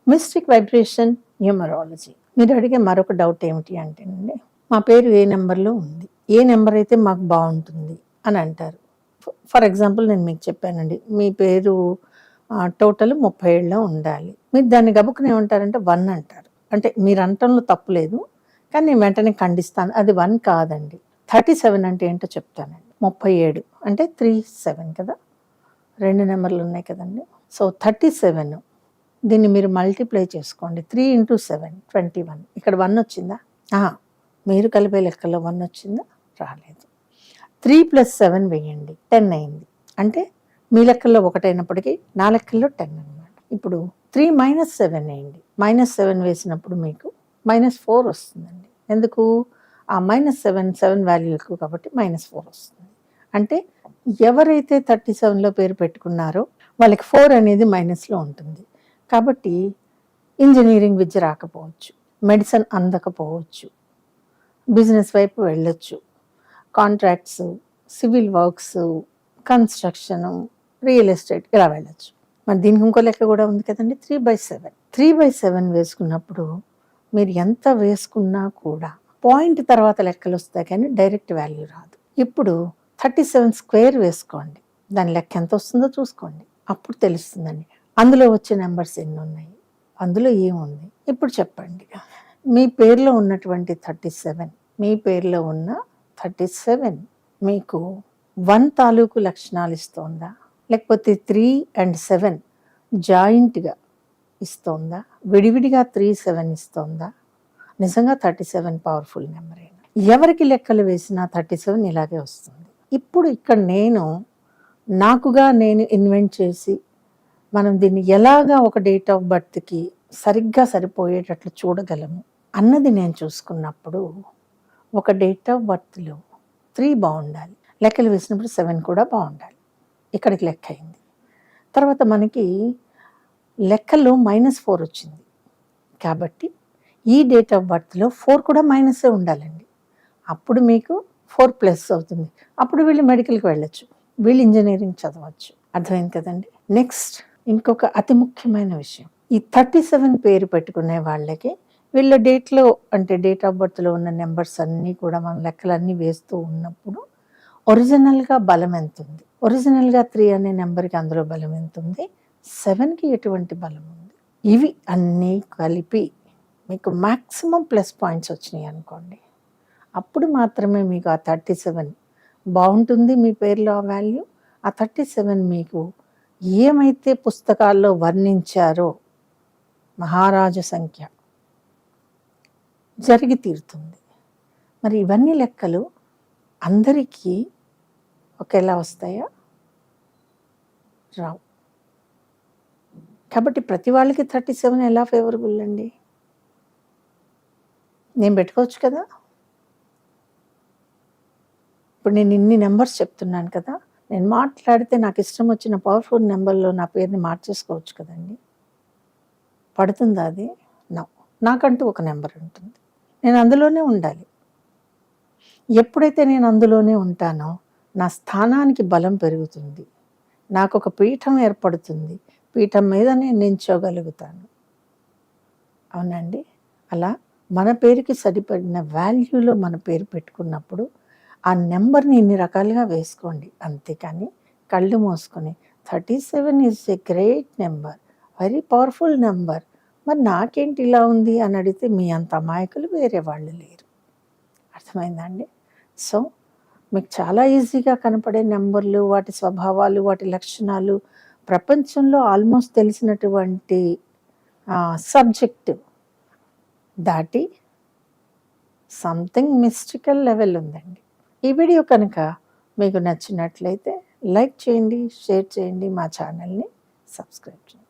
Mystic vibration numerology. మీరు అడిగే మరొక డౌట్ ఏమిటి అంటేనండి, మా పేరు ఏ నెంబర్లో ఉంది, ఏ నెంబర్ అయితే మాకు బాగుంటుంది అని అంటారు. ఫర్ ఎగ్జాంపుల్ నేను మీకు చెప్పానండి, మీ పేరు టోటల్ 37లో ఉండాలి. మీరు దాన్ని గబుక్కుని ఏమంటారంటే 1 అంటారు. అంటే మీరు అనటంలో తప్పు లేదు, కానీ నేను వెంటనే ఖండిస్తాను. అది 1 కాదండి. 37 అంటే ఏంటో చెప్తానండి. 37 అంటే 37 కదా, 2 నెంబర్లు ఉన్నాయి కదండి. సో 37 దీన్ని మీరు మల్టిప్లై చేసుకోండి. 3 × 7 21. ఇక్కడ 1 వచ్చిందా? మీరు కలిపే లెక్కలో 1 వచ్చిందా? రాలేదు. 3 + 7 వేయండి, 10 అయింది. అంటే మీ లెక్కల్లో 1 అయినప్పటికీ నా లెక్కల్లో 10 అనమాట. ఇప్పుడు 3 - 7 వేయండి. -7 వేసినప్పుడు మీకు -4 వస్తుందండి. ఎందుకు? ఆ -7 వాల్యూ ఎక్కువ కాబట్టి -4 వస్తుంది. అంటే ఎవరైతే 37లో పేరు పెట్టుకున్నారో వాళ్ళకి 4 అనేది మైనస్లో ఉంటుంది. కాబట్టి ఇంజనీరింగ్ విద్య రాకపోవచ్చు, మెడిసిన్ అందకపోవచ్చు, బిజినెస్ వైపు వెళ్ళొచ్చు, contracts, civil works, construction, real estate ఇలా వెళ్ళొచ్చు. మరి దీనికి ఇంకో లెక్క కూడా ఉంది కదండి, 3/7. 3/7 వేసుకున్నప్పుడు మీరు ఎంత వేసుకున్నా కూడా పాయింట్ తర్వాత లెక్కలు వస్తాయి, కానీ డైరెక్ట్ వాల్యూ రాదు. ఇప్పుడు 37 స్క్వేర్ వేసుకోండి, దాని లెక్క ఎంత వస్తుందో చూసుకోండి, అప్పుడు తెలుస్తుందండి. అందులో వచ్చే నెంబర్స్ ఎన్ని ఉన్నాయి, అందులో ఏముంది. ఇప్పుడు చెప్పండి, మీ పేరులో ఉన్నటువంటి 37, మీ పేరులో ఉన్న 37 మీకు 1 తాలూకు లక్షణాలు ఇస్తోందా, లేకపోతే 3 and 7 జాయింట్గా ఇస్తోందా, విడివిడిగా 3, 7 ఇస్తోందా? నిజంగా 37 పవర్ఫుల్ నెంబర్ అయినా ఎవరికి లెక్కలు వేసినా 37 ఇలాగే వస్తుంది. ఇప్పుడు ఇక్కడ నాకుగా నేను ఇన్వెంట్ చేసి మనం దీన్ని ఎలాగా ఒక డేట్ ఆఫ్ బర్త్కి సరిగ్గా సరిపోయేటట్లు చూడగలము అన్నది నేను చూసుకున్నప్పుడు, ఒక డేట్ ఆఫ్ బర్త్లో 3 బాగుండాలి, లెక్కలు వేసినప్పుడు 7 కూడా బాగుండాలి. ఇక్కడికి లెక్క అయింది. తర్వాత మనకి లెక్కల్లో -4 వచ్చింది కాబట్టి ఈ డేట్ ఆఫ్ బర్త్లో 4 కూడా మైనసే ఉండాలండి. అప్పుడు మీకు 4+ అవుతుంది. అప్పుడు వీళ్ళు మెడికల్కి వెళ్ళొచ్చు, వీళ్ళు ఇంజనీరింగ్ చదవచ్చు. అర్థమైంది కదండి. నెక్స్ట్ ఇంకొక అతి ముఖ్యమైన విషయం, ఈ 37 పేరు పెట్టుకునే వాళ్ళకి వీళ్ళ డేట్లో అంటే డేట్ ఆఫ్ బర్త్లో ఉన్న నెంబర్స్ అన్నీ కూడా మనం లెక్కలన్నీ వేస్తూ ఉన్నప్పుడు ఒరిజినల్గా బలం ఎంత ఉంది, ఒరిజినల్గా 3 అనే నెంబర్కి అందులో బలం ఎంత ఉంది, 7కి ఎటువంటి బలం ఉంది, ఇవి అన్నీ కలిపి మీకు మ్యాక్సిమం ప్లస్ పాయింట్స్ వచ్చినాయి అనుకోండి, అప్పుడు మాత్రమే మీకు ఆ 37 బాగుంటుంది. మీ పేరులో ఆ వాల్యూ, ఆ 37 మీకు ఏమైతే పుస్తకాల్లో వర్ణించారో మహారాజ సంఖ్య జరిగి తీరుతుంది. మరి ఇవన్నీ లెక్కలు అందరికీ ఒకేలా వస్తాయా? రావు. కాబట్టి ప్రతి వాళ్ళకి 37 ఎలా ఫేవరబుల్ అండి? నేను పెట్టుకోవచ్చు కదా. ఇప్పుడు నేను ఇన్ని నెంబర్స్ చెప్తున్నాను కదా, నేను మాట్లాడితే నాకు ఇష్టం వచ్చిన పవర్ఫుల్ నెంబర్లో నా పేరుని మార్చేసుకోవచ్చు కదండి. పడుతుందా అది? నాకంటూ ఒక నెంబర్ ఉంటుంది, నేను అందులోనే ఉండాలి. ఎప్పుడైతే నేను అందులోనే ఉంటానో నా స్థానానికి బలం పెరుగుతుంది, నాకు ఒక పీఠం ఏర్పడుతుంది, పీఠం మీద నేను నించోగలుగుతాను. అవునండి. అలా మన పేరుకి సరిపడిన వాల్యూలో మన పేరు పెట్టుకున్నప్పుడు ఆ నెంబర్ని ఇన్ని రకాలుగా వేసుకోండి, అంతేకాని కళ్ళు మూసుకొని 37 is a great number, very powerful number, మరి నాకేంటి ఇలా ఉంది అని అడిగితే మీ అంత అమాయకులు వేరే వాళ్ళు లేరు. అర్థమైందండి. సో మీకు చాలా ఈజీగా కనపడే నెంబర్లు, వాటి స్వభావాలు, వాటి లక్షణాలు ప్రపంచంలో ఆల్మోస్ట్ తెలిసినటువంటి సబ్జెక్టు దాటి సంథింగ్ మిస్టికల్ లెవెల్ ఉందండి. ఈ వీడియో కనుక మీకు నచ్చినట్లయితే లైక్ చేయండి, షేర్ చేయండి, మా ఛానల్ని సబ్స్క్రైబ్ చేయండి.